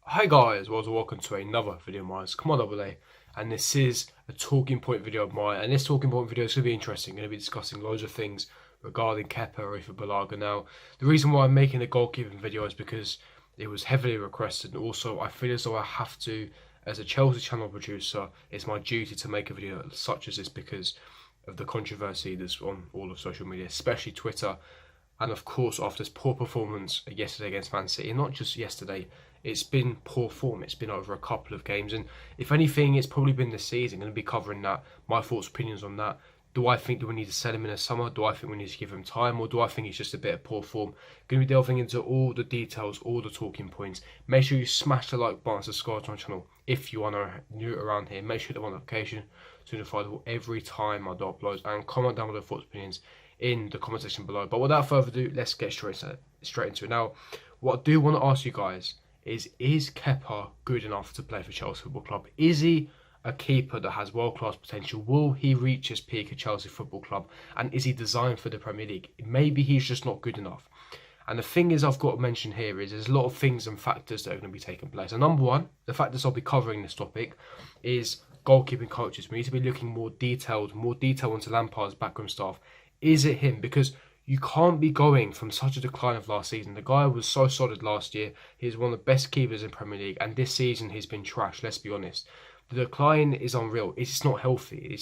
Hi guys, welcome to another video of mine. Come on, Oblak, and this is a talking point video of mine. And this talking point video is going to be interesting. I'm going to be discussing loads of things regarding Kepa or Balaga. Now, the reason why I'm making a goalkeeping video is because it was heavily requested, and also I feel as though I have to, as a Chelsea channel producer, it's my duty to make a video such as this because of the controversy that's on all of social media, especially Twitter. And of course, after this poor performance yesterday against Man City, and not just yesterday, it's been poor form. It's been over a couple of games, and if anything, it's probably been this season. I'm going to be covering that, my thoughts, opinions on that. Do I think that we need to sell him in the summer? Do I think we need to give him time, or do I think he's just a bit of poor form? Going to be delving into all the details, all the talking points. Make sure you smash the like button, subscribe to my channel if you are new around here. Make sure you hit the notification to notify you every time I do uploads, and comment down with your thoughts, opinions in the comment section below. But without further ado, let's get straight into it. Now, what I do want to ask you guys is Kepa good enough to play for Chelsea Football Club? Is he a keeper that has world-class potential? Will he reach his peak at Chelsea Football Club? And is he designed for the Premier League? Maybe he's just not good enough. And the thing is, I've got to mention here is there's a lot of things and factors that are going to be taking place. And number one, the factors I'll be covering this topic is goalkeeping coaches. We need to be looking more detail into Lampard's backroom staff. Is it him? Because you can't be going from such a decline of last season. The guy was so solid last year. He's one of the best keepers in Premier League, and this season he's been trash, let's be honest. The decline is unreal. It's not healthy.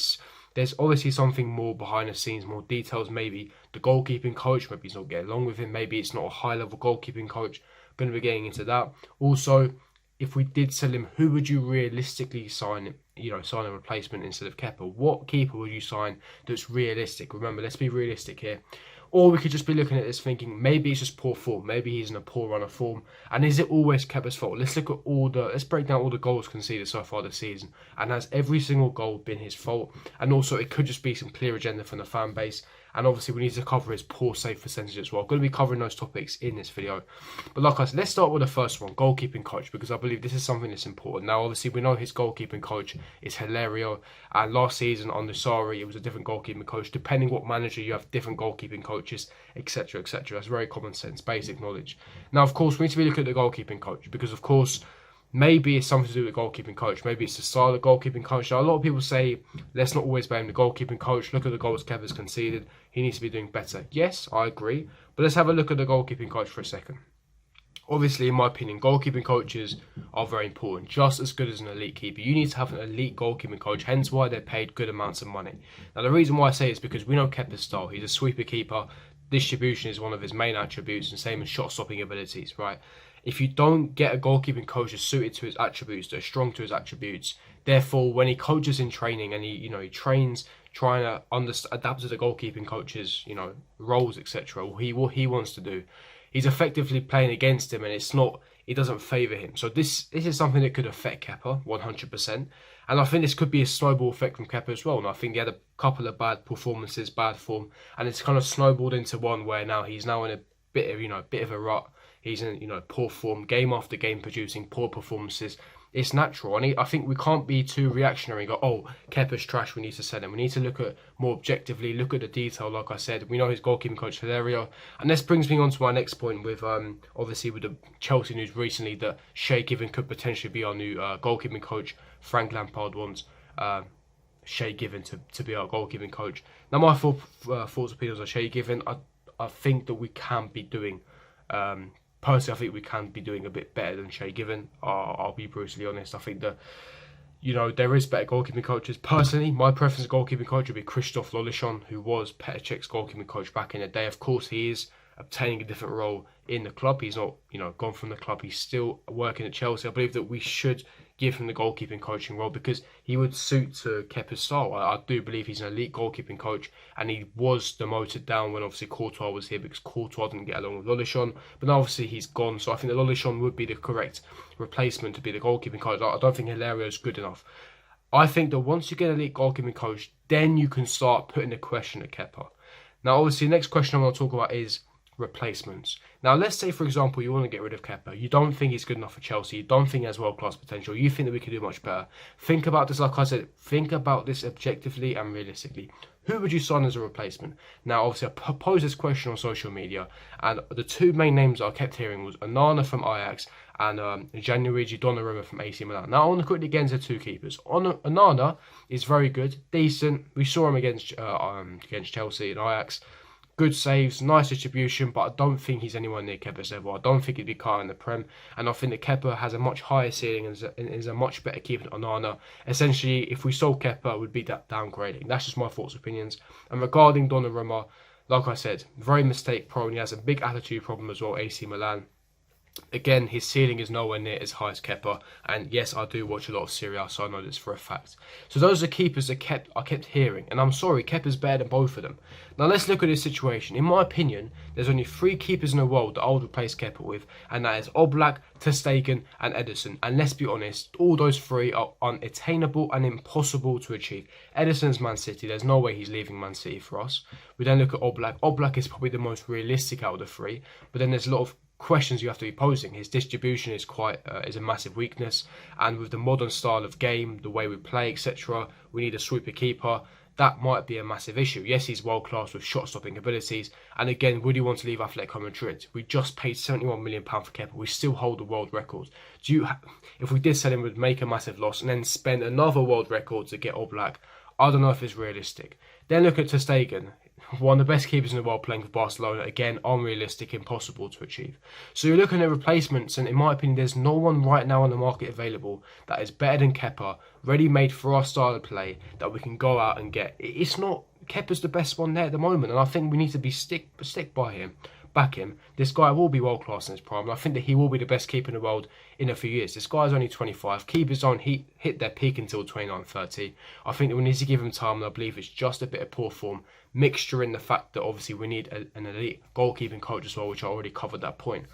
There's obviously something more behind the scenes, more details. Maybe the goalkeeping coach, maybe he's not getting along with him. Maybe it's not a high-level goalkeeping coach. Going to be getting into that. Also, if we did sell him, who would you realistically sign? Sign a replacement instead of Kepa. What keeper would you sign that's realistic? Remember, let's be realistic here. Or we could just be looking at this thinking maybe it's just poor form. Maybe he's in a poor run of form. And is it always Kepa's fault? Let's break down all the goals conceded so far this season. And has every single goal been his fault? And also it could just be some clear agenda from the fan base. And obviously we need to cover his poor save percentage as well. I'm going to be covering those topics in this video. But like I said, let's start with the first one, goalkeeping coach, because I believe this is something that's important. Now obviously we know his goalkeeping coach is Hilario. And last season on the Sarri, it was a different goalkeeping coach. Depending what manager, you have different goalkeeping coaches, etc, etc. That's very common sense, basic knowledge. Now of course we need to be looking at the goalkeeping coach, because of course maybe it's something to do with the goalkeeping coach. Maybe it's the style of the goalkeeping coach. Now, a lot of people say, let's not always blame the goalkeeping coach. Look at the goals Kepa's conceded. He needs to be doing better. Yes, I agree. But let's have a look at the goalkeeping coach for a second. Obviously, in my opinion, goalkeeping coaches are very important. Just as good as an elite keeper. You need to have an elite goalkeeping coach. Hence why they're paid good amounts of money. Now, the reason why I say it is because we know Kepa's style. He's a sweeper keeper. Distribution is one of his main attributes, and same as shot-stopping abilities, right? If you don't get a goalkeeping coach that's suited to his attributes, that are strong to his attributes, therefore, when he coaches in training and he trains trying to adapt to the goalkeeping coach's, roles, etc., what he wants to do, he's effectively playing against him, and it doesn't favour him. So this is something that could affect Kepa 100%. And I think this could be a snowball effect from Kepa as well. And I think he had a couple of bad performances, bad form, and it's kind of snowballed into one where now he's now in a bit of a rut. He's in poor form, game after game, producing poor performances. It's natural, and I think we can't be too reactionary and go, oh, Kepa's trash, we need to sell him. We need to look at more objectively, look at the detail. Like I said, we know his goalkeeping coach Hilario, and this brings me on to my next point with obviously with the Chelsea news recently that Shay Given could potentially be our new goalkeeping coach. Frank Lampard wants Shay Given to be our goalkeeping coach. Now my thoughts, opinions on Shay Given, I think that we can be doing. Personally, I think we can be doing a bit better than Shay Given. I'll be brutally honest. I think that, there is better goalkeeping coaches. Personally, my preference goalkeeping coach would be Christoph Lolishon, who was Petr Cech's goalkeeping coach back in the day. Of course, he is obtaining a different role in the club. He's not, gone from the club. He's still working at Chelsea. I believe that we should give him the goalkeeping coaching role because he would suit to Kepa's style. I do believe he's an elite goalkeeping coach, and he was demoted down when obviously Courtois was here because Courtois didn't get along with Lolishon. But now obviously he's gone, so I think that Lolishon would be the correct replacement to be the goalkeeping coach. I don't think Hilario is good enough. I think that once you get an elite goalkeeping coach, then you can start putting the question at Kepa. Now obviously the next question I want to talk about is replacements. Now let's say for example you want to get rid of Kepa. You don't think he's good enough for Chelsea. You don't think he has world-class potential. You think that we could do much better. Think about this, like I said, think about this objectively and realistically. Who would you sign as a replacement? Now obviously I proposed this question on social media, and the two main names I kept hearing was Onana from Ajax and Gianluigi Donnarumma from AC Milan. Now I want to quickly get into two keepers. Onana is very good, decent. We saw him against Chelsea and Ajax. Good saves, nice distribution, but I don't think he's anywhere near Kepa's level. I don't think he'd be caught in the Prem, and I think that Kepa has a much higher ceiling and is a much better keeper than Onana. Essentially, if we sold Kepa, it would be that downgrading. That's just my thoughts, opinions. And regarding Donnarumma, like I said, very mistake prone. He has a big attitude problem as well, AC Milan. Again, his ceiling is nowhere near as high as Kepa, and yes, I do watch a lot of Serie A, so I know this for a fact. So those are keepers that I kept hearing, and I'm sorry, Kepa's better than both of them. Now let's look at this situation. In my opinion, there's only 3 keepers in the world that I would replace Kepa with, and that is Oblak, ter Stegen, and Ederson. And let's be honest, all those 3 are unattainable and impossible to achieve. Ederson's Man City, there's no way he's leaving Man City for us. We then look at Oblak. Oblak is probably the most realistic out of the 3, but then there's a lot of questions you have to be posing. His distribution is is a massive weakness, and with the modern style of game, the way we play, etc., we need a sweeper keeper. That might be a massive issue. Yes, he's world class with shot stopping abilities, and again, would you want to leave Atletico Madrid? We just paid £71 million for Kepa. We still hold the world record. If we did sell him, we'd make a massive loss and then spend another world record to get Oblak. I don't know if it's realistic. Then look at ter Stegen, one of the best keepers in the world playing for Barcelona. Again, unrealistic, impossible to achieve. So you're looking at replacements, and in my opinion, there's no one right now on the market available that is better than Kepa, ready-made for our style of play, that we can go out and get. It's not, Kepa's the best one there at the moment, and I think we need to be stick by him. Back him. This guy will be world class in his prime, and I think that he will be the best keeper in the world in a few years. This guy's only 25. Keepers don't hit their peak until 29, 30. I think that we need to give him time, and I believe it's just a bit of poor form, mixture in the fact that obviously we need an elite goalkeeping coach as well, which I already covered that point.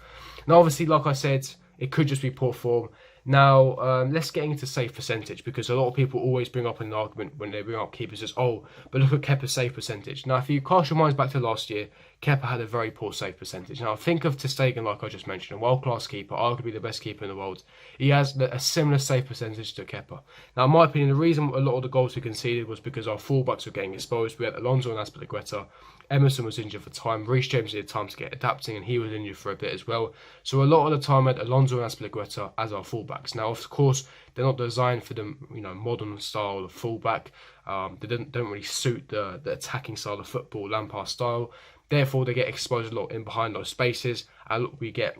Now, obviously, like I said, it could just be poor form. Now, let's get into save percentage, because a lot of people always bring up an argument when they bring up keepers as, oh, but look at Kepa's save percentage. Now, if you cast your minds back to last year, Kepa had a very poor save percentage. Now, think of ter Stegen, like I just mentioned, a world-class keeper, arguably the best keeper in the world. He has a similar save percentage to Kepa. Now, in my opinion, the reason a lot of the goals we conceded was because our fullbacks were getting exposed. We had Alonso and Azpilicueta. Emerson was injured for time. Reece James needed time to get adapting, and he was injured for a bit as well. So a lot of the time, we had Alonso and Azpilicueta as our fullbacks. Now, of course, they're not designed for the modern style of fullback. They don't really suit the attacking style of football, Lampard style. Therefore, they get exposed a lot in behind those spaces, and we get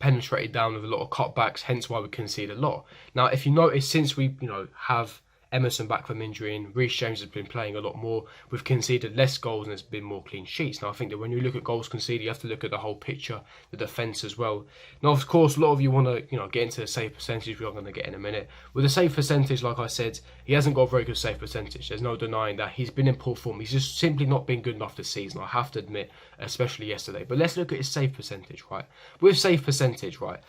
penetrated down with a lot of cutbacks. Hence why we concede a lot. Now, if you notice, since we have Emerson back from injury and Reece James has been playing a lot more, we've conceded less goals and there's been more clean sheets. Now, I think that when you look at goals conceded, you have to look at the whole picture, the defence as well. Now, of course, a lot of you want to get into the save percentage, we are going to get in a minute. With the save percentage, like I said, he hasn't got a very good save percentage. There's no denying that. He's been in poor form. He's just simply not been good enough this season, I have to admit, especially yesterday. But let's look at his save percentage, right? With save percentage, right,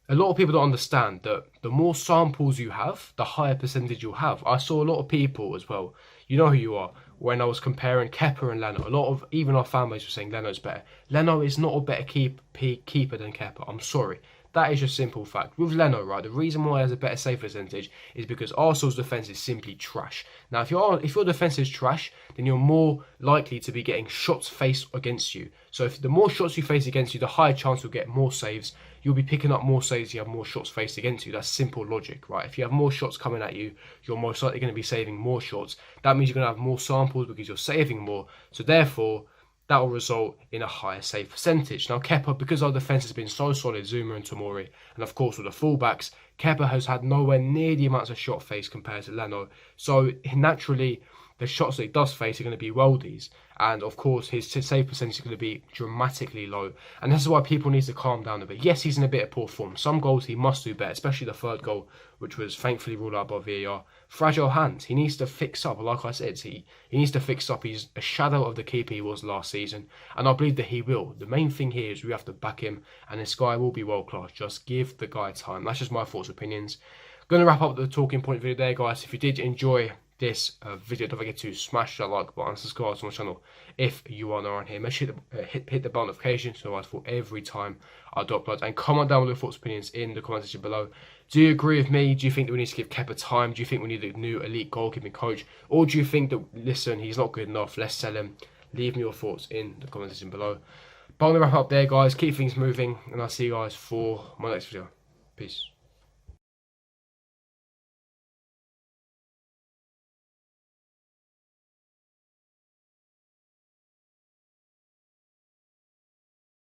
a lot of people don't understand that the more samples you have, the higher percentage you'll have. I saw a lot of people as well, you know who you are, when I was comparing Kepa and Leno. A lot of, even our fan base was saying Leno's better. Leno is not a better keeper than Kepa, I'm sorry. That is just simple fact. With Leno, right, the reason why he has a better save percentage is because Arsenal's defence is simply trash. Now, if your defence is trash, then you're more likely to be getting shots faced against you. So if the more shots you face against you, the higher chance you'll get more saves. You'll be picking up more saves, you have more shots faced against you. That's simple logic, right? If you have more shots coming at you, you're most likely going to be saving more shots. That means you're going to have more samples because you're saving more. So therefore, that will result in a higher save percentage. Now, Kepa, because our defence has been so solid, Zuma and Tomori, and of course with the fullbacks, Kepa has had nowhere near the amounts of shot face compared to Leno. So naturally, the shots that he does face are going to be worldies. And of course, his save percentage is going to be dramatically low. And this is why people need to calm down a bit. Yes, he's in a bit of poor form. Some goals he must do better, especially the third goal, which was thankfully ruled out by VAR. Fragile hands. He needs to fix up. Like I said, he needs to fix up. He's a shadow of the keeper he was last season. And I believe that he will. The main thing here is we have to back him. And this guy will be world class. Just give the guy time. That's just my thoughts, opinions. Going to wrap up the talking point video there, guys. If you did enjoy this video, don't forget to smash that like button and subscribe to my channel if you are new around here. Make sure to hit the bell notification so for every time I do upload, and comment down with your thoughts and opinions in the comment section below. Do you agree with me? Do you think that we need to give Kepa time? Do you think we need a new elite goalkeeping coach, or do you think that, listen, he's not good enough, let's sell him? Leave me your thoughts in the comment section below. But I'm going to wrap up there, guys. Keep things moving, and I'll see you guys for my next video. Peace.